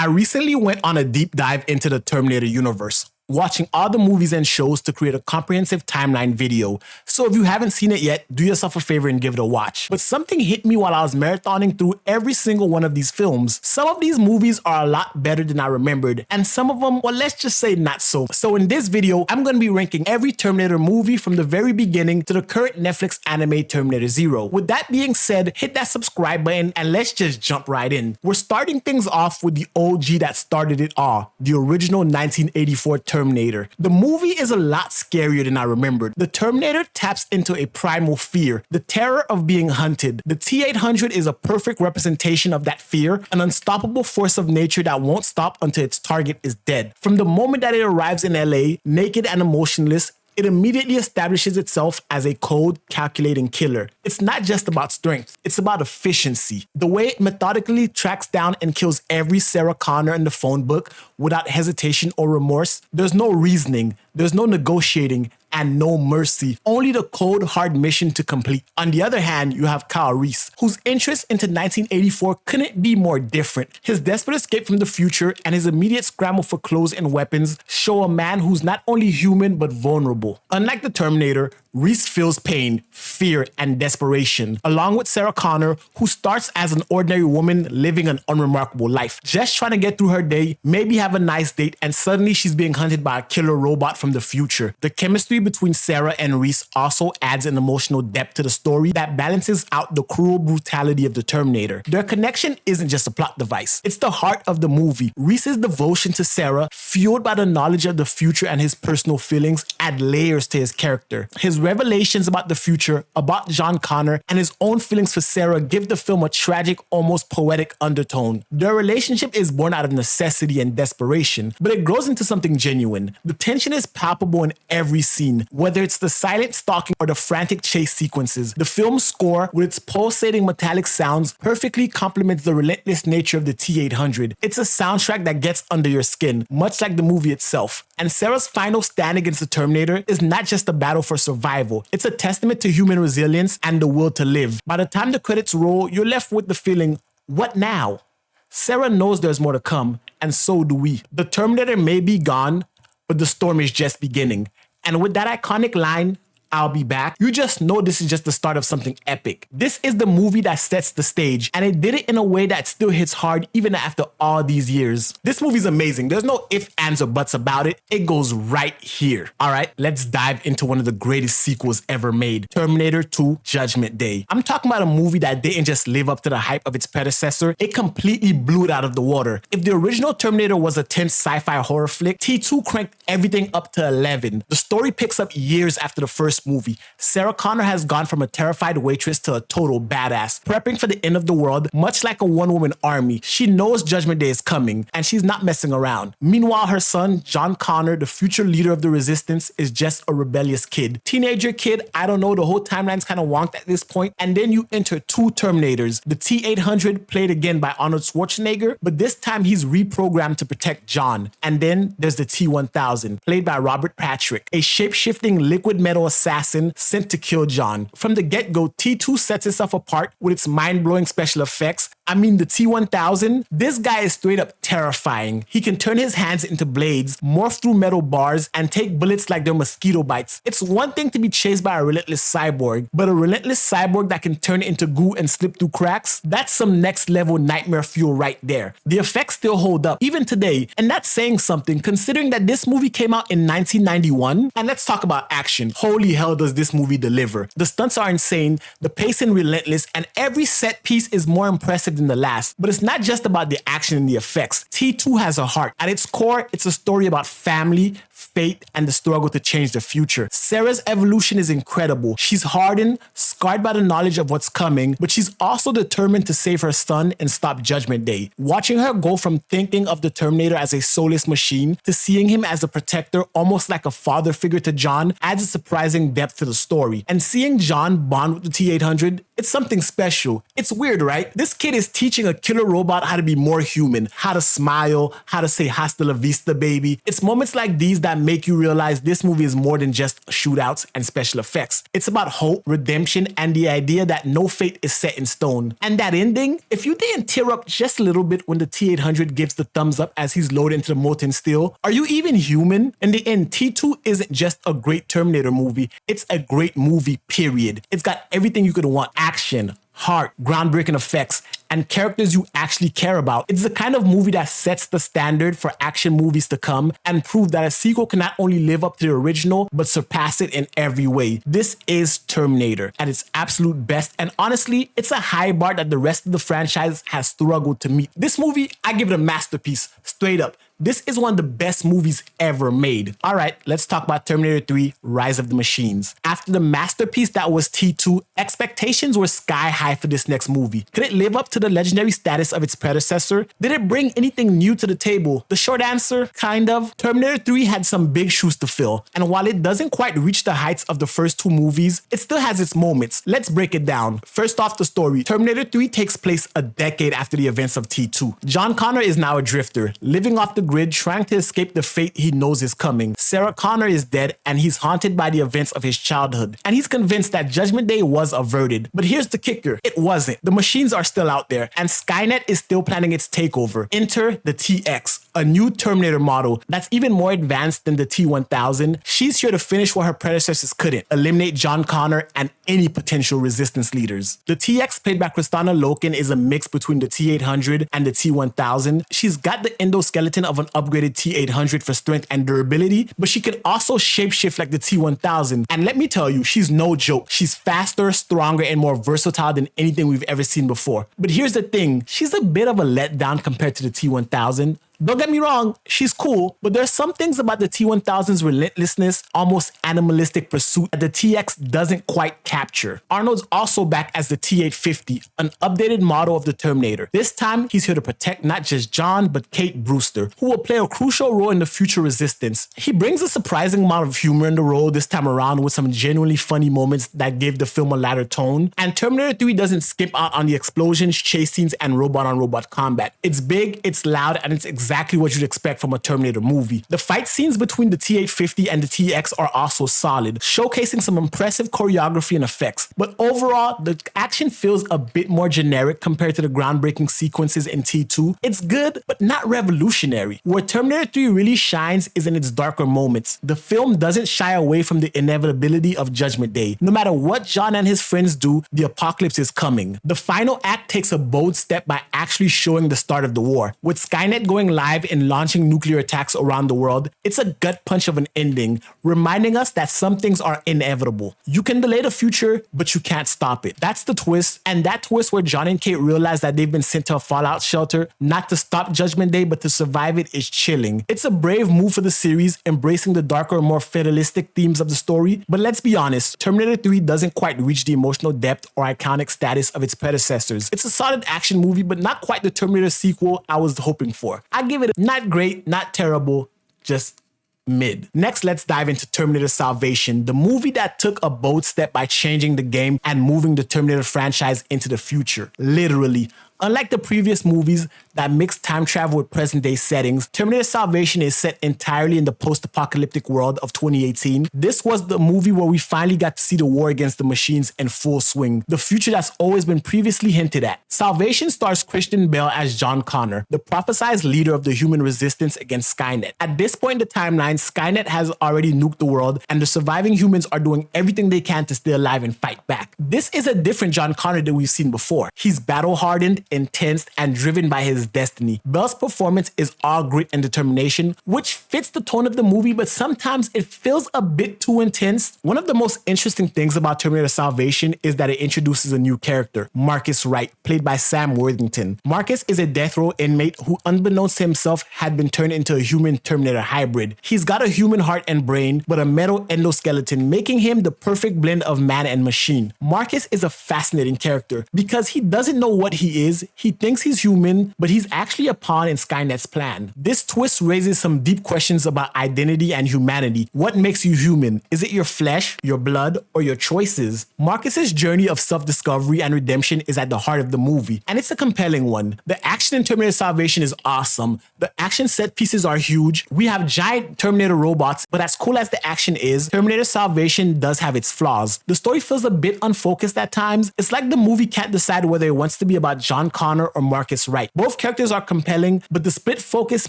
I recently went on a deep dive into the Terminator universe, watching all the movies and shows to create a comprehensive timeline video. So if you haven't seen it yet, do yourself a favor and give it a watch. But something hit me while I was marathoning through every single one of these films. Some of these movies are a lot better than I remembered, and some of them, well, let's just say not so. So in this video, I'm going to be ranking every Terminator movie from the very beginning to the current Netflix anime Terminator Zero. With that being said, hit that subscribe button and let's just jump right in. We're starting things off with the OG that started it all, the original 1984 Terminator. The movie is a lot scarier than I remembered. The Terminator taps into a primal fear, the terror of being hunted. The T-800 is a perfect representation of that fear, an unstoppable force of nature that won't stop until its target is dead. From the moment that it arrives in LA, naked and emotionless, it immediately establishes itself as a cold, calculating killer. It's not just about strength, it's about efficiency. The way it methodically tracks down and kills every Sarah Connor in the phone book without hesitation or remorse. There's no reasoning, there's no negotiating, and no mercy. Only the cold, hard mission to complete. On the other hand, you have Kyle Reese, whose interest into 1984 couldn't be more different. His desperate escape from the future and his immediate scramble for clothes and weapons show a man who's not only human but vulnerable. Unlike the Terminator, Reese feels pain, fear, and desperation, along with Sarah Connor, who starts as an ordinary woman living an unremarkable life, just trying to get through her day, maybe have a nice date, and suddenly she's being hunted by a killer robot from the future. The chemistry between Sarah and Reese also adds an emotional depth to the story that balances out the cruel brutality of the Terminator. Their connection isn't just a plot device, it's the heart of the movie. Reese's devotion to Sarah, fueled by the knowledge of the future and his personal feelings, add layers to his character. His revelations about the future, about John Connor, and his own feelings for Sarah give the film a tragic, almost poetic undertone. Their relationship is born out of necessity and desperation, but it grows into something genuine. The tension is palpable in every scene, whether it's the silent stalking or the frantic chase sequences. The film's score, with its pulsating metallic sounds, perfectly complements the relentless nature of the T-800. It's a soundtrack that gets under your skin, much like the movie itself. And Sarah's final stand against the Terminator is not just a battle for survival, it's a testament to human resilience and the will to live. By the time the credits roll, you're left with the feeling, what now? Sarah knows there's more to come, and so do we. The Terminator may be gone, but the storm is just beginning. And with that iconic line, I'll be back, you just know this is just the start of something epic. This is the movie that sets the stage, and it did it in a way that still hits hard even after all these years. This movie's amazing. There's no ifs, ands, or buts about it. It goes right here. All right, let's dive into one of the greatest sequels ever made, Terminator 2 Judgment Day. I'm talking about a movie that didn't just live up to the hype of its predecessor, it completely blew it out of the water. If the original Terminator was a tense sci-fi horror flick, T2 cranked everything up to 11. The story picks up years after the first movie. Sarah Connor has gone from a terrified waitress to a total badass, prepping for the end of the world, much like a one-woman army. She knows Judgment Day is coming, and she's not messing around. Meanwhile, her son, John Connor, the future leader of the Resistance, is just a rebellious kid. Teenager kid, I don't know, the whole timeline's kind of wonked at this point. And then you enter two Terminators, the T-800, played again by Arnold Schwarzenegger, but this time he's reprogrammed to protect John. And then there's the T-1000, played by Robert Patrick, a shape-shifting liquid metal assassin sent to kill John. From the get-go, T2 sets itself apart with its mind-blowing special effects. I mean, the T-1000, this guy is straight up terrifying. He can turn his hands into blades, morph through metal bars, and take bullets like they're mosquito bites. It's one thing to be chased by a relentless cyborg, but a relentless cyborg that can turn into goo and slip through cracks, that's some next-level nightmare fuel right there. The effects still hold up, even today, and that's saying something considering that this movie came out in 1991. And let's talk about action. Holy hell does this movie deliver. The stunts are insane, the pacing relentless, and every set piece is more impressive than the last. But it's not just about the action and the effects. T2 has a heart. At its core, it's a story about family, fate, and the struggle to change the future. Sarah's evolution is incredible. She's hardened, scarred by the knowledge of what's coming, but she's also determined to save her son and stop Judgment Day. Watching her go from thinking of the Terminator as a soulless machine to seeing him as a protector, almost like a father figure to John, adds a surprising depth to the story. And seeing John bond with the T-800, It's something special. It's weird, right? This kid is teaching a killer robot how to be more human, how to smile, how to say hasta la vista, baby. It's moments like these that make you realize this movie is more than just shootouts and special effects. It's about hope, redemption, and the idea that no fate is set in stone. And that ending, if you didn't tear up just a little bit when the T-800 gives the thumbs up as he's loaded into the molten steel, are you even human? In the end, T2 isn't just a great Terminator movie, it's a great movie, period. It's got everything you could want: action, heart, groundbreaking effects, and characters you actually care about. It's the kind of movie that sets the standard for action movies to come and prove that a sequel can not only live up to the original, but surpass it in every way. This is Terminator at its absolute best, and honestly, it's a high bar that the rest of the franchise has struggled to meet. This movie, I give it a masterpiece, straight up. This is one of the best movies ever made. All right, let's talk about Terminator 3, Rise of the Machines. After the masterpiece that was T2, expectations were sky high for this next movie. Could it live up to the legendary status of its predecessor? Did it bring anything new to the table? The short answer, kind of. Terminator 3 had some big shoes to fill, and while it doesn't quite reach the heights of the first two movies, it still has its moments. Let's break it down. First off, the story. Terminator 3 takes place a decade after the events of T2. John Connor is now a drifter, living off the grid, trying to escape the fate he knows is coming. Sarah Connor is dead, and he's haunted by the events of his childhood. And he's convinced that Judgment Day was averted. But here's the kicker. It wasn't. The machines are still out there, and Skynet is still planning its takeover. Enter the TX, a new Terminator model that's even more advanced than the T-1000. She's here to finish what her predecessors couldn't: eliminate John Connor and any potential resistance leaders. The TX, played by Kristanna Loken, is a mix between the T-800 and the T-1000. She's got the endoskeleton of an upgraded T-800 for strength and durability, but she can also shapeshift like the T-1000. And let me tell you, she's no joke. She's faster, stronger, and more versatile than anything we've ever seen before. But here's the thing, she's a bit of a letdown compared to the T-1000. Don't get me wrong, she's cool, but there's some things about the T-1000's relentlessness, almost animalistic pursuit that the TX doesn't quite capture. Arnold's also back as the T-850, an updated model of the Terminator. This time, he's here to protect not just John, but Kate Brewster, who will play a crucial role in the future resistance. He brings a surprising amount of humor in the role this time around, with some genuinely funny moments that give the film a lighter tone. And Terminator 3 doesn't skip out on the explosions, chase scenes, and robot-on-robot combat. It's big, it's loud, and it's exactly what you'd expect from a Terminator movie. The fight scenes between the T-850 and the TX are also solid, showcasing some impressive choreography and effects. But overall, the action feels a bit more generic compared to the groundbreaking sequences in T2. It's good, but not revolutionary. Where Terminator 3 really shines is in its darker moments. The film doesn't shy away from the inevitability of Judgment Day. No matter what John and his friends do, the apocalypse is coming. The final act takes a bold step by actually showing the start of the war. With Skynet going live and launching nuclear attacks around the world, it's a gut punch of an ending, reminding us that some things are inevitable. You can delay the future, but you can't stop it. That's the twist, and that twist where John and Kate realize that they've been sent to a fallout shelter, not to stop Judgment Day, but to survive it, is chilling. It's a brave move for the series, embracing the darker, more fatalistic themes of the story, but let's be honest, Terminator 3 doesn't quite reach the emotional depth or iconic status of its predecessors. It's a solid action movie, but not quite the Terminator sequel I was hoping for. I give it a not great, not terrible, just mid. Next, let's dive into Terminator Salvation, the movie that took a bold step by changing the game and moving the Terminator franchise into the future. Literally. Unlike the previous movies that mix time travel with present-day settings, Terminator Salvation is set entirely in the post-apocalyptic world of 2018. This was the movie where we finally got to see the war against the machines in full swing, the future that's always been previously hinted at. Salvation stars Christian Bale as John Connor, the prophesized leader of the human resistance against Skynet. At this point in the timeline, Skynet has already nuked the world, and the surviving humans are doing everything they can to stay alive and fight back. This is a different John Connor than we've seen before. He's battle-hardened, intense, and driven by his destiny. Bell's performance is all grit and determination, which fits the tone of the movie, but sometimes it feels a bit too intense. One of the most interesting things about Terminator Salvation is that it introduces a new character, Marcus Wright, played by Sam Worthington. Marcus is a death row inmate who, unbeknownst to himself, had been turned into a human Terminator hybrid. He's got a human heart and brain, but a metal endoskeleton, making him the perfect blend of man and machine. Marcus is a fascinating character because he doesn't know what he is, he thinks he's human, but he's actually a pawn in Skynet's plan. This twist raises some deep questions about identity and humanity. What makes you human? Is it your flesh, your blood, or your choices? Marcus's journey of self-discovery and redemption is at the heart of the movie, and it's a compelling one. The action in Terminator Salvation is awesome. The action set pieces are huge. We have giant Terminator robots, but as cool as the action is, Terminator Salvation does have its flaws. The story feels a bit unfocused at times. It's like the movie can't decide whether it wants to be about John Connor or Marcus Wright. Both characters are compelling, but the split focus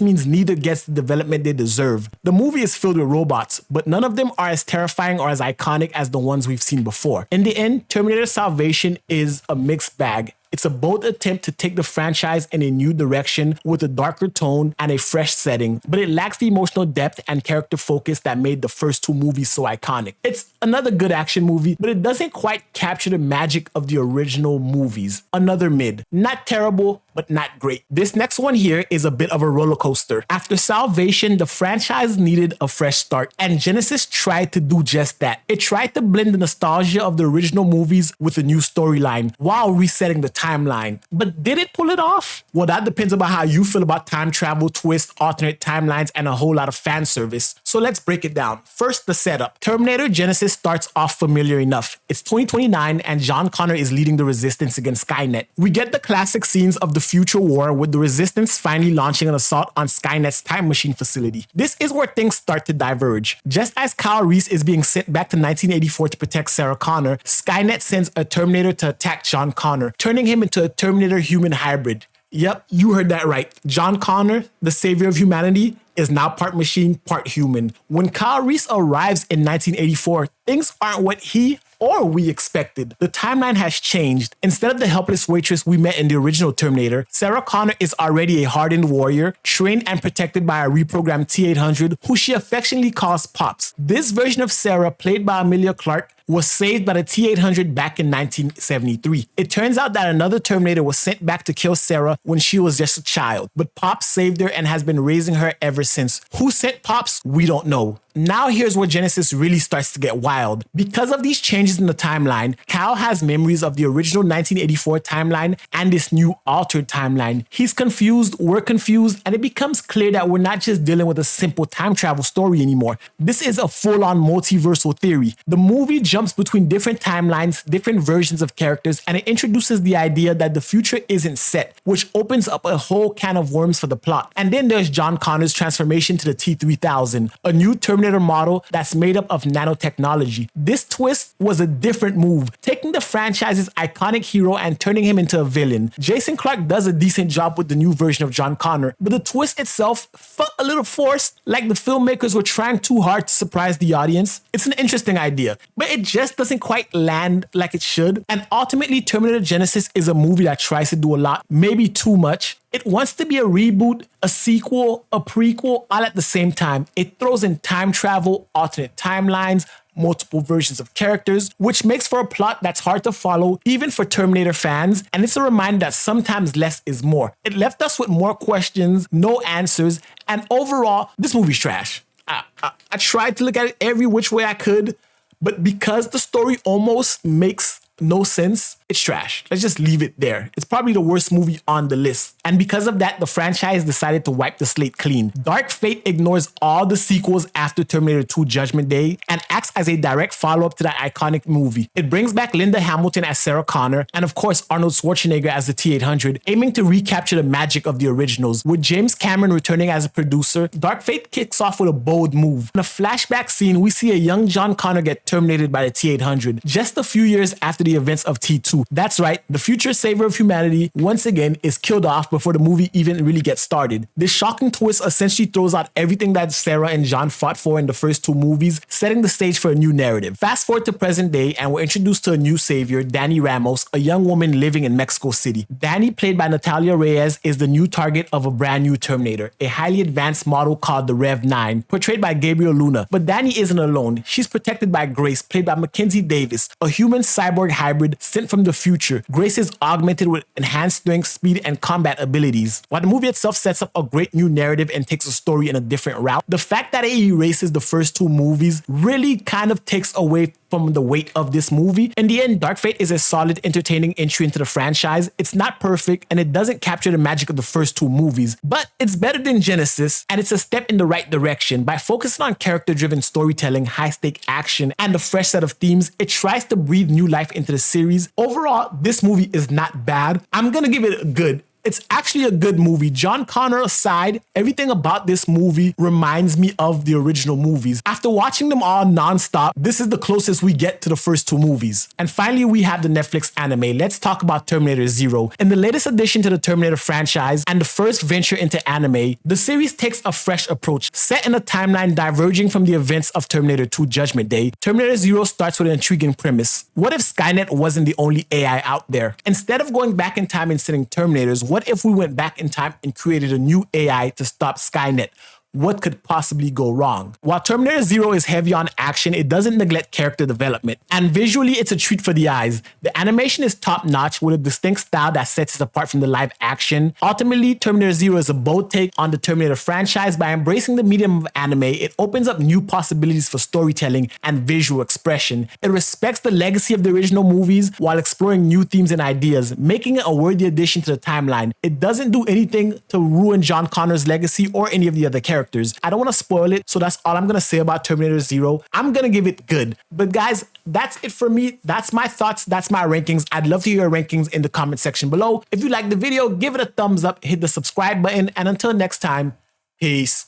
means neither gets the development they deserve. The movie is filled with robots, but none of them are as terrifying or as iconic as the ones we've seen before. In the end, Terminator Salvation is a mixed bag. It's a bold attempt to take the franchise in a new direction with a darker tone and a fresh setting, but it lacks the emotional depth and character focus that made the first two movies so iconic. It's another good action movie, but it doesn't quite capture the magic of the original movies. Another mid. Not terrible, but not great. This next one here is a bit of a roller coaster. After Salvation, the franchise needed a fresh start, and Genesis tried to do just that. It tried to blend the nostalgia of the original movies with a new storyline while resetting the timeline. But did it pull it off? Well, that depends about how you feel about time travel, twists, alternate timelines, and a whole lot of fan service. So let's break it down. First, the setup. Terminator Genesis starts off familiar enough. It's 2029 and John Connor is leading the resistance against Skynet. We get the classic scenes of the future war with the resistance finally launching an assault on Skynet's time machine facility. This is where things start to diverge. Just as Kyle Reese is being sent back to 1984 to protect Sarah Connor, Skynet sends a Terminator to attack John Connor, turning him into a Terminator human hybrid. Yep, you heard that right. John Connor, the savior of humanity, is now part machine, part human. When Kyle Reese arrives in 1984, things aren't what he or we expected. The timeline has changed. Instead of the helpless waitress we met in the original Terminator, Sarah Connor is already a hardened warrior, trained and protected by a reprogrammed T-800 who she affectionately calls Pops. This version of Sarah, played by Emilia Clarke, was saved by the T-800 back in 1973. It turns out that another Terminator was sent back to kill Sarah when she was just a child, but Pops saved her and has been raising her ever since. Who sent Pops? We don't know. Now here's where Genesis really starts to get wild. Because of these changes in the timeline, Cal has memories of the original 1984 timeline and this new altered timeline. He's confused, we're confused, and it becomes clear that we're not just dealing with a simple time travel story anymore. This is a full-on multiversal theory. The movie jumps between different timelines, different versions of characters, and it introduces the idea that the future isn't set, which opens up a whole can of worms for the plot. And then there's John Connor's transformation to the T-3000, a new Terminator model that's made up of nanotechnology. This twist was a different move, taking the franchise's iconic hero and turning him into a villain. Jason Clarke does a decent job with the new version of John Connor, but the twist itself felt a little forced, like the filmmakers were trying too hard to surprise the audience. It's an interesting idea, but it just doesn't quite land like it should. And ultimately, Terminator Genesis is a movie that tries to do a lot, maybe too much. It wants to be a reboot, a sequel, a prequel, all at the same time. It throws in time travel, alternate timelines, multiple versions of characters, which makes for a plot that's hard to follow, even for Terminator fans, and it's a reminder that sometimes less is more. It left us with more questions, no answers, and overall, this movie's trash. I tried to look at it every which way I could, but because the story almost makes no sense, it's trash. Let's just leave it there. It's probably the worst movie on the list. And because of that, the franchise decided to wipe the slate clean. Dark Fate ignores all the sequels after Terminator 2 Judgment Day and acts as a direct follow-up to that iconic movie. It brings back Linda Hamilton as Sarah Connor and of course Arnold Schwarzenegger as the T-800, aiming to recapture the magic of the originals. With James Cameron returning as a producer, Dark Fate kicks off with a bold move. In a flashback scene, we see a young John Connor get terminated by the T-800, just a few years after the events of T2. That's right, the future savior of humanity once again is killed off before the movie even really gets started. This shocking twist essentially throws out everything that Sarah and John fought for in the first two movies, setting the stage for a new narrative. Fast forward to present day and we're introduced to a new savior, Dani Ramos, a young woman living in Mexico City. Dani, played by Natalia Reyes, is the new target of a brand new Terminator, a highly advanced model called the Rev 9, portrayed by Gabriel Luna. But Dani isn't alone. She's protected by Grace, played by Mackenzie Davis, a human cyborg hybrid sent from the future. Grace is augmented with enhanced strength, speed, and combat abilities. While the movie itself sets up a great new narrative and takes a story in a different route, the fact that it erases the first two movies really kind of takes away from the weight of this movie. In the end, Dark Fate is a solid, entertaining entry into the franchise. It's not perfect and it doesn't capture the magic of the first two movies, but it's better than Genesis and it's a step in the right direction. By focusing on character-driven storytelling, high-stake action, and a fresh set of themes, it tries to breathe new life into the series. Overall, this movie is not bad. I'm gonna give it a good. It's actually a good movie. John Connor aside, everything about this movie reminds me of the original movies. After watching them all nonstop, this is the closest we get to the first two movies. And finally, we have the Netflix anime. Let's talk about Terminator Zero. In the latest addition to the Terminator franchise and the first venture into anime, the series takes a fresh approach. Set in a timeline diverging from the events of Terminator 2 Judgment Day, Terminator Zero starts with an intriguing premise. What if Skynet wasn't the only AI out there? Instead of going back in time and sending Terminators, what if we went back in time and created a new AI to stop Skynet? What could possibly go wrong? While Terminator Zero is heavy on action, it doesn't neglect character development. And visually, it's a treat for the eyes. The animation is top-notch with a distinct style that sets it apart from the live action. Ultimately, Terminator Zero is a bold take on the Terminator franchise. By embracing the medium of anime, it opens up new possibilities for storytelling and visual expression. It respects the legacy of the original movies while exploring new themes and ideas, making it a worthy addition to the timeline. It doesn't do anything to ruin John Connor's legacy or any of the other characters. I don't want to spoil it, so that's all I'm going to say about Terminator Zero. I'm going to give it good. But guys, that's it for me. That's my thoughts. That's my rankings. I'd love to hear your rankings in the comment section below. If you liked the video, give it a thumbs up, hit the subscribe button, and until next time, peace.